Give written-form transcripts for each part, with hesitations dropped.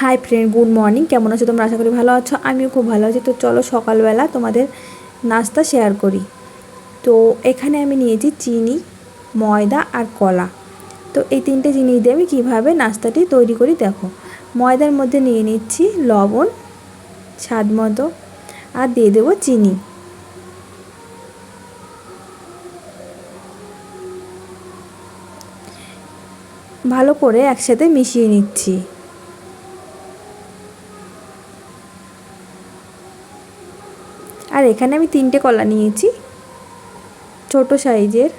Hi friend, good morning. কেমন আছো তোমরা? আশা করি ভালো আছো। আমিও খুব ভালো আছি। তো চলো সকালবেলা তোমাদের নাস্তা শেয়ার করি। তো এখানে আমি নিয়েছি চিনি, ময়দা আর কলা। তো এই তিনটে জিনিস দিয়ে আমি কীভাবে নাস্তাটি তৈরি করি দেখো। ময়দার মধ্যে নিয়ে নিচ্ছি লবণ স্বাদ মতো, আর দিয়ে দেবো চিনি। ভালো করে একসাথে মিশিয়ে নিচ্ছি। আর এখানে আমি 3টে কলা নিয়েছি, ছোট সাইজের।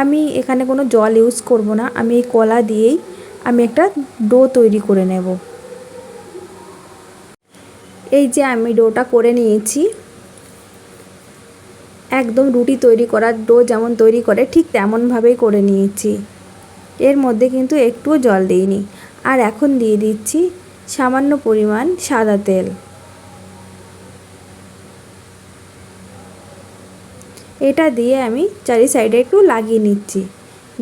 আমি এখানে কোনো জল ইউজ করব না, আমি এই কলা দিয়েই আমি একটা ডো তৈরি করে নেব। এই যে আমি ডোটা করে নিয়েছি, একদম রুটি তৈরি করার ডো যেমন তৈরি করে ঠিক তেমনভাবেই করে নিয়েছি। এর মধ্যে কিন্তু একটুও জল দিইনি। আর এখন দিয়ে দিচ্ছি সামান্য পরিমাণ সাদা তেল। এটা দিয়ে আমি চারি সাইডে একটু লাগিয়ে নিচ্ছি,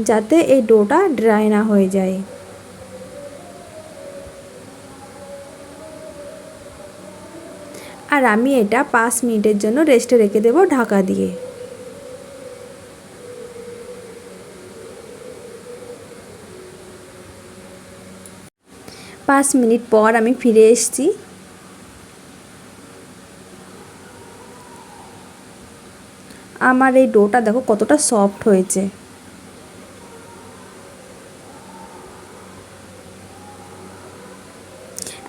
যাতে এই ডোটা ড্রাই না হয়ে যায়। আর আমি এটা 5 মিনিটের জন্য রেস্টে রেখে দেবো ঢাকা দিয়ে। পাঁচ মিনিট পর আমি ফিরে এসেছি। আমার এই ডোটা দেখো কতটা সফট হয়েছে।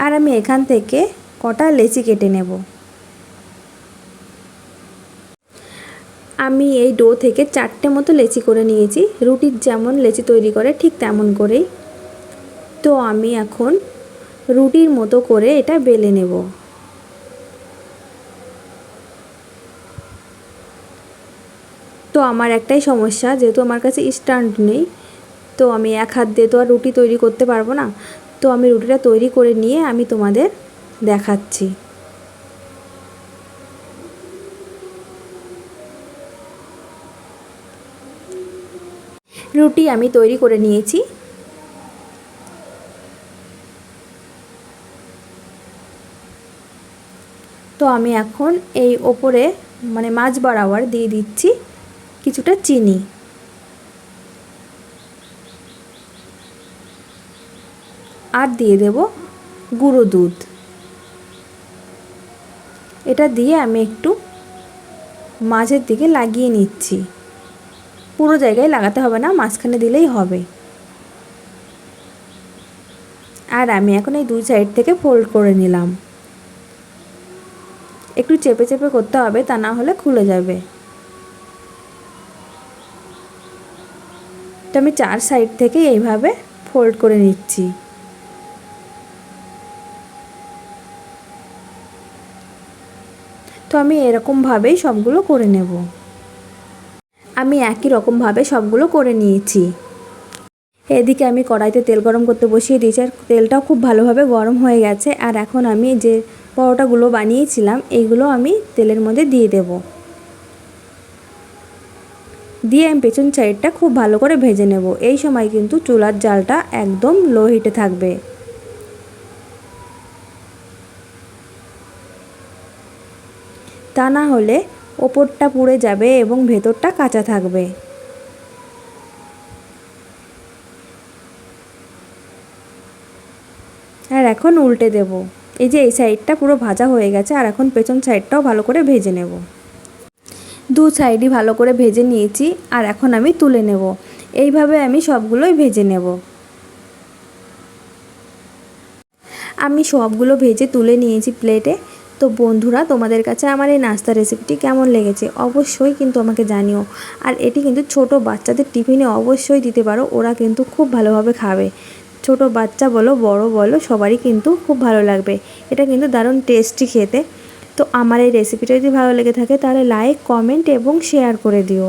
আর আমি এখান থেকে কটা লেচি কেটে নেব। আমি এই ডো থেকে 4টে মতো লেচি করে নিয়েছি, রুটির যেমন লেচি তৈরি করে ঠিক তেমন করেই। তো আমি এখন রুটির মতো করে এটা বেলে নেব। তো আমার একটাই সমস্যা, যেহেতু আমার কাছে স্ট্যান্ড নেই, তো আমি এক হাত দিয়ে তো আর রুটি তৈরি করতে পারবো না। তো আমি রুটিটা তৈরি করে নিয়ে আমি তোমাদের দেখাচ্ছি। রুটি আমি তৈরি করে নিয়েছি। তো আমি এখন এই ওপরে মানে মাঝ বরাবর দিয়ে দিচ্ছি কিছুটা চিনি। আর দিয়ে দেব গুঁড়ো দুধ। এটা দিয়ে আমি একটু মাঝের দিকে লাগিয়ে নিচ্ছি। পুরো জায়গায় লাগাতে হবে না, মাঝখানে দিলেই হবে। আর আমি এখন এই দুই সাইড থেকে ফোল্ড করে নিলাম। একটু চেপে চেপে করতে হবে, তা না হলে খুলে যাবে। তো আমি 4 সাইড থেকে এইভাবে ফোল্ড করে নিচ্ছি। তো আমি এরকমভাবেই সবগুলো করে নেব। আমি একই রকমভাবে সবগুলো করে নিয়েছি। এদিকে আমি কড়াইতে তেল গরম করতে বসিয়ে দিয়েছি, আর তেলটাও খুব ভালোভাবে গরম হয়ে গেছে। আর এখন আমি যে পরোটাগুলো বানিয়েছিলাম এইগুলো আমি তেলের মধ্যে দিয়ে দেব। দিয়ে আমি পেছন সাইডটা খুব ভালো করে ভেজে নেব। এই সময় কিন্তু চুলার জালটা একদম লো হিটে থাকবে। তা না হলে ওপরটা পুড়ে যাবে এবং ভেতরটা কাঁচা থাকবে। আর এখন উল্টে দেব। এই যে এই সাইডটা পুরো ভাজা হয়ে গেছে, আর এখন পেছন সাইডটাও ভালো করে ভেজে নেব। দু সাইডই ভালো করে ভেজে নিয়েছি, আর এখন আমি তুলে নেব। এইভাবে আমি সবগুলোই ভেজে নেব। আমি সবগুলো ভেজে তুলে নিয়েছি প্লেটে। তো বন্ধুরা, তোমাদের কাছে আমার এই নাস্তা রেসিপিটি কেমন লেগেছে অবশ্যই কিন্তু আমাকে জানিও। আর এটি কিন্তু ছোট বাচ্চাদের টিফিনে অবশ্যই দিতে পারো, ওরা কিন্তু খুব ভালোভাবে খাবে। ছোট বাচ্চা বলো বড় বলো সবারই কিন্তু খুব ভালো লাগবে। এটা কিন্তু দারুণ টেস্টি খেতে। তো আমার এই রেসিপিটা যদি ভালো লেগে থাকে তাহলে লাইক, কমেন্ট এবং শেয়ার করে দিও।